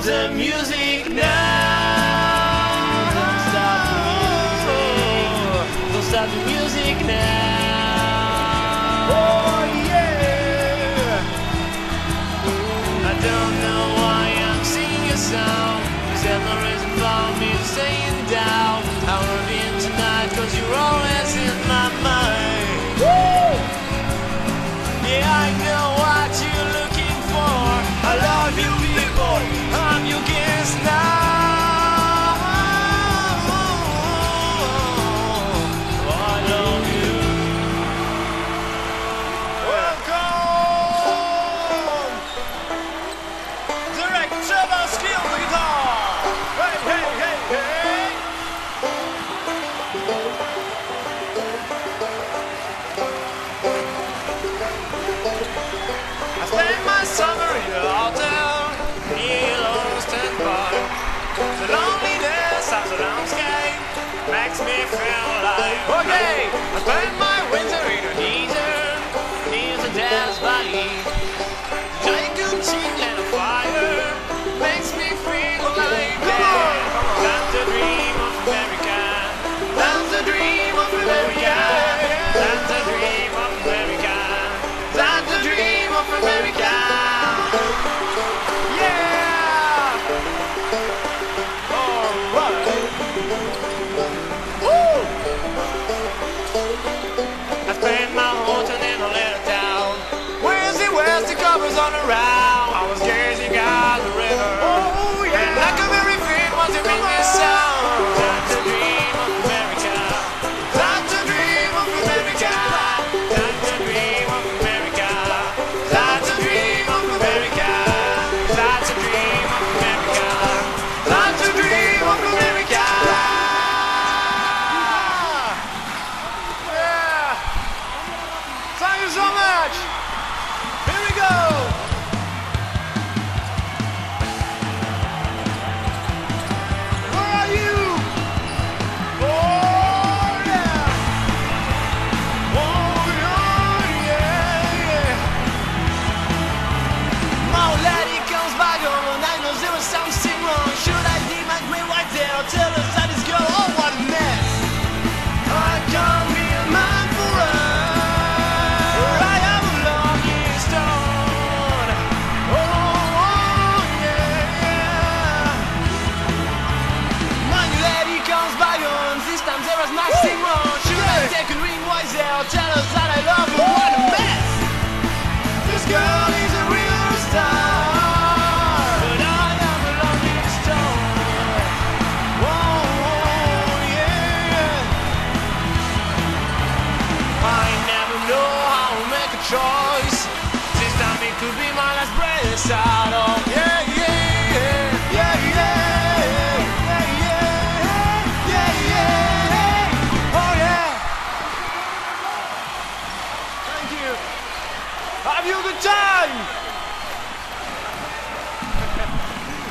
the music now. Don't stop the music. Don't stop the music now. Oh yeah. I don't know why I'm singing a song. There's no reason for me to staying down. I wanna be in tonight 'cause you're always in my mind. Woo! Yeah, I know what you're looking for. I love you people, I'm your guest now. I love you. Welcome! Director of skill guitar! Hey, hey, hey, hey! I spend my summer in the hotel, lost and bored. The loneliness of the landscape makes me feel alive. Okay, I spend my winter in a desert, in the dance valley. The giant chicken and a fire makes me feel alive. Yeah. That's the dream of America. That's the dream of America. That's the dream of America. That's the dream of America. Yeah. All right. Woo. I spent my whole time in a little town. Where's the covers on around? I was gazing out the river. Oh yeah! And like a very fin was to make this sound. That's the dream of America. That's the dream of America. That's the dream of America. That's the dream of America. That's the dream of America. That's the dream of America. Yeah! Thank you so much! Here we go! Where are you? Oh yeah! Oh yeah, yeah! My old lady comes back home and I know there was something wrong. Should I leave my green white there or tell us that it's go? Oh, what a mess! I can't be a man forever. I am a lonely stone. Oh yeah, yeah! My new lady comes back home. This time there was nothing wrong. Should I take a green white there or tell us that I love her? What a mess! This girl is a real star, but I am a lonely stone. Oh yeah! I never know how to make a choice. This time it could be my last breath out of. Yeah, yeah, yeah, yeah, yeah, yeah, yeah, yeah. Oh yeah! Thank you. Have you a good time?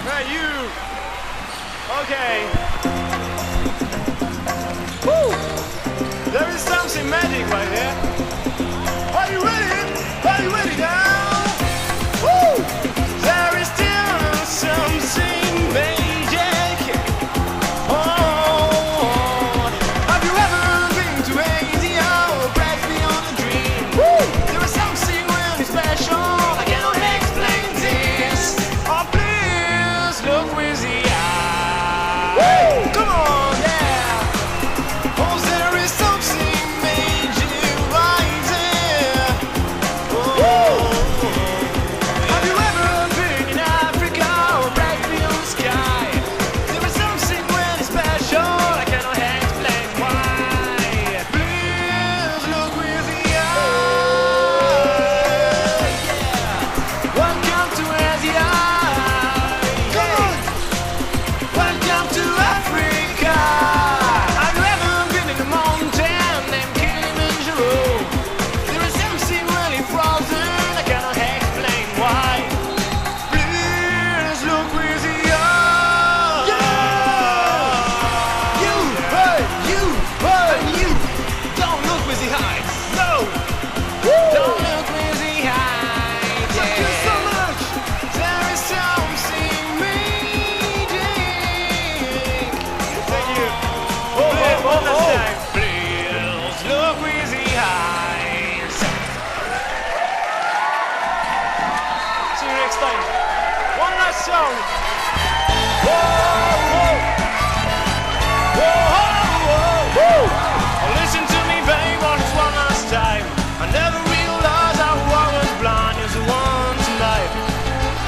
Hey, you. Okay. Woo! There is something magic right here. Are you ready? Are you ready now? Woo! There is still something magic. Oh, have you ever been to Asia or perhaps beyond a dream? Woo! There is something really special. I cannot explain this. Oh, please look with the eye. Woo! song. Whoa, whoa. Whoa, whoa, whoa. Listen to me, babe, on this one last time. I never realized I was blind. You're the one tonight.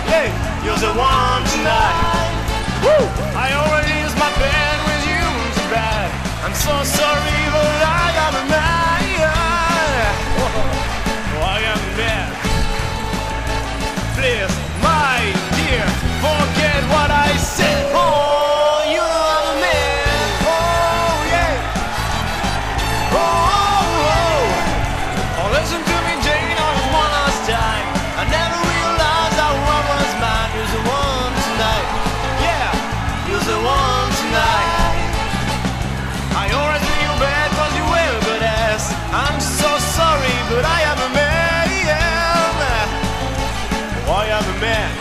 Hey, you're the one tonight. Woo! I already used my bed with you, too bad. I'm so sorry, but I am a man. Oh, I am a man. Please, my dear, forget what I said. Oh, you know I'm a man. Oh, yeah. Oh, oh, oh. Oh, listen to me, Jane, on this one last time. I never realized I was mine. You're the one tonight. Yeah, you're the one tonight. I always knew you bad cause you were a good ass. I'm so sorry, but I am a man. I am a man.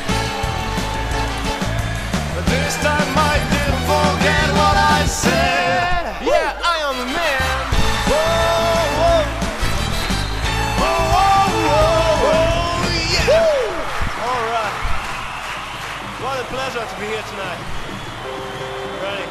But this time I didn't forget what I said. Yeah, I am a man. Whoa, whoa. Whoa, whoa, whoa, whoa, yeah. All right. What a pleasure to be here tonight. Ready?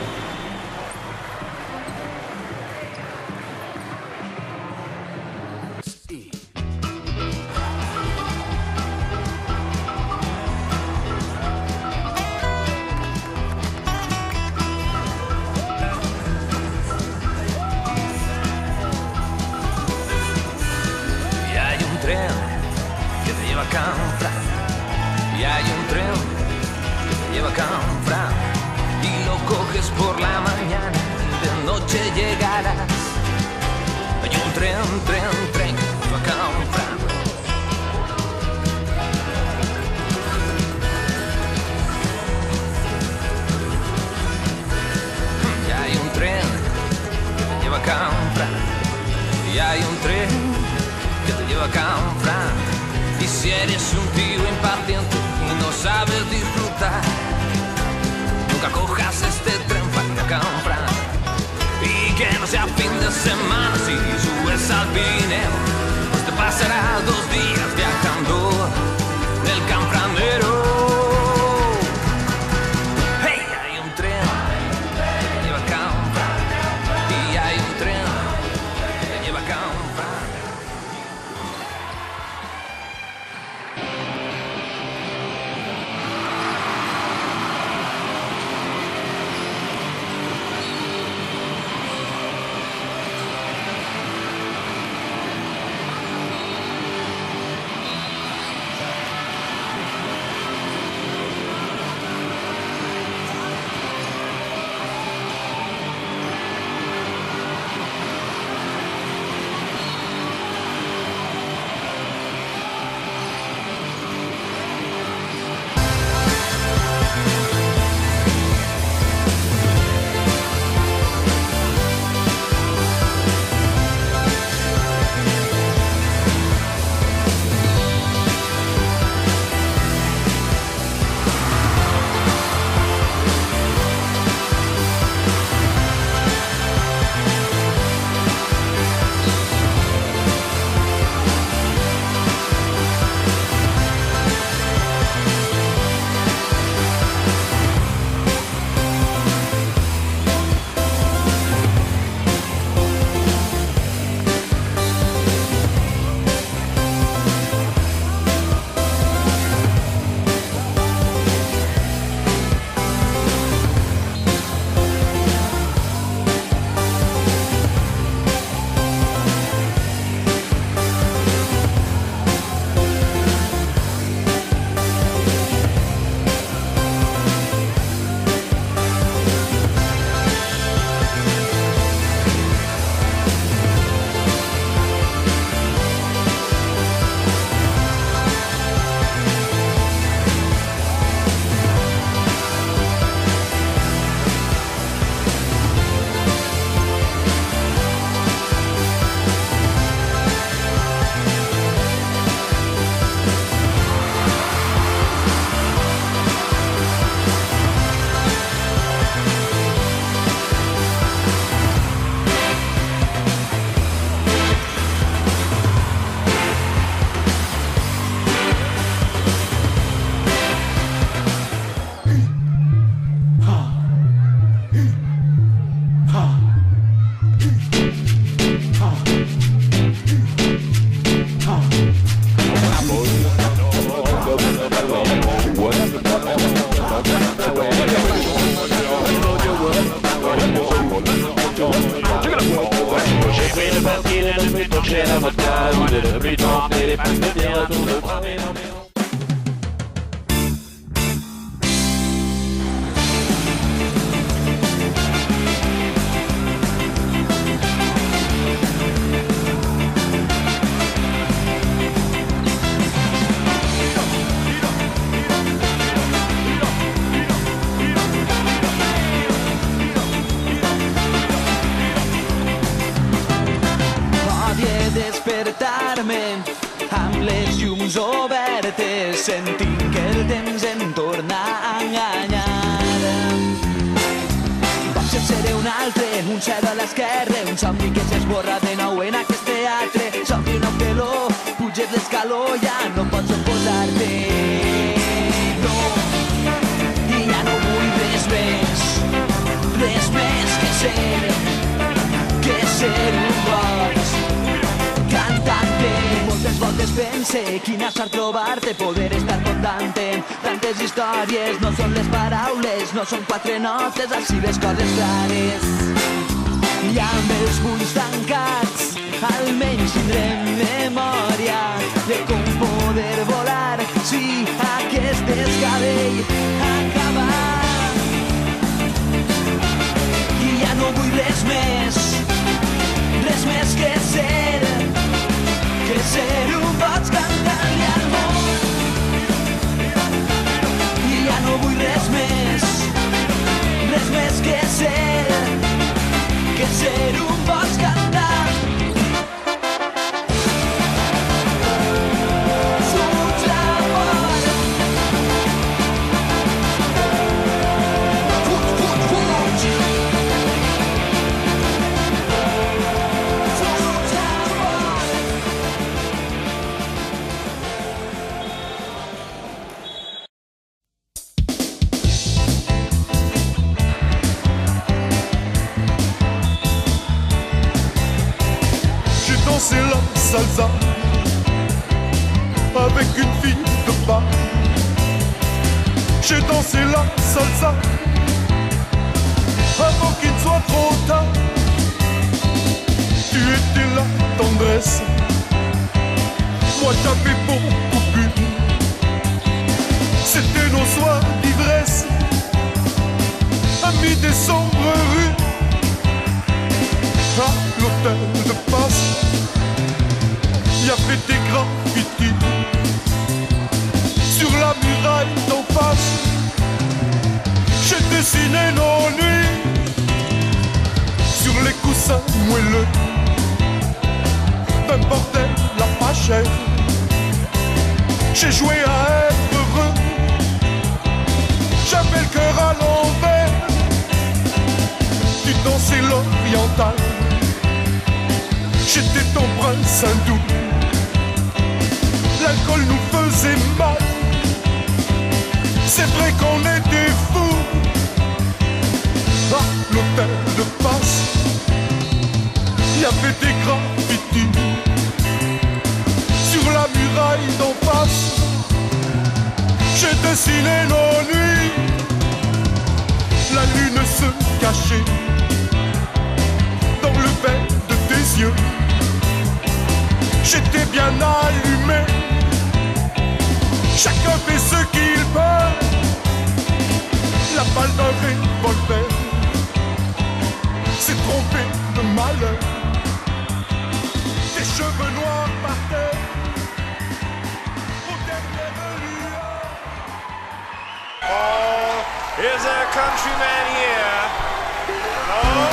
Y hay un tren que te lleva a Canfranc y lo coges por la mañana y de noche llegarás. Hay un tren que te lleva a Canfranc. Y hay un tren que te lleva a Canfranc. Y hay un tren que te lleva a Canfranc. Y si eres un tío impaciente y no sabes disfrutar, nunca cojas este tren para Canfranc. Y que no sea fin de semana si subes al Pirineo, pues te pasarás 2 días viajando del Canfranero. Hey, hay un tren que te lleva a Canfranc. Y hay un tren que te lleva a Canfranc. fais torcher la vodka, ou de ne plus tenter les pintes de bière autour de bras. Amb les llums obertes sentint que el temps em torna a enganyar. Potser seré un altre, un cel a l'esquerra, un somni que s'esborra de nou en aquest teatre. Somni no que l'ho puges l'escaló, ja no pots oposar-te. No, i ja no vull res més que ser un boig cantante. Moltes voltes pense quina sort trobar-te, poder estar contant-te. Tantes històries no són les paraules, no són quatre notes, així les coses clares. I amb els ulls tancats almenys tindrem memòria de com poder volar si aquest desgavell acaba. I ja no vull res més que ser un boig cantant-li al món. I ja no vull res més que ser un boig cantant. Fuig la por, fuig. C'est la salsa avec une fille de bar. J'ai dansé la salsa avant qu'il soit trop tard. Tu étais la tendresse, moi j'avais beaucoup bu. C'était nos soirs d'ivresse, amis des sombres rues. À l'hôtel de passe, il y avait des graffitis sur la muraille d'en face. J'ai dessiné nos nuits sur les coussins moelleux d'un bordel la pas cher. J'ai joué à être heureux, j'avais le cœur à l'envers. Tu dansais l'oriental, j'étais ton prince hindou. L'alcool nous faisait mal, c'est vrai qu'on était fous. À l'hôtel de passe, il y avait des graffitis sur la muraille d'en face. J'ai dessiné nos nuits, la lune se cachait dans le verre de tes yeux. J'étais bien allumé, chacun fait ce qu'il peut. La balle d'un revolver s'est trompée de malheur. Tes cheveux noirs par terre, aux dernières lueurs. Oh, here's a countryman here. Hello?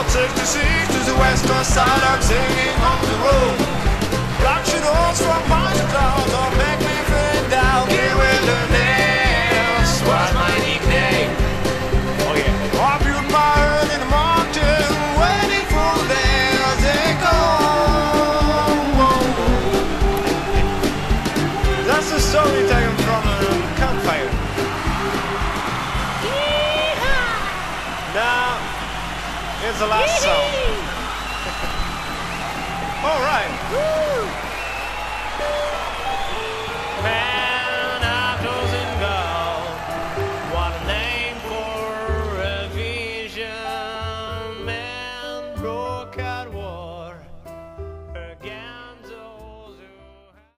Took the sea to the western side, I'm singing on the road. Black shadows from pine clouds don't make me feel down. The wilderness was my nickname. Oh yeah. I built my hut in the mountain, waiting for them as they come. That's a story taken from a campfire. Now here's the last song. All right. Woo.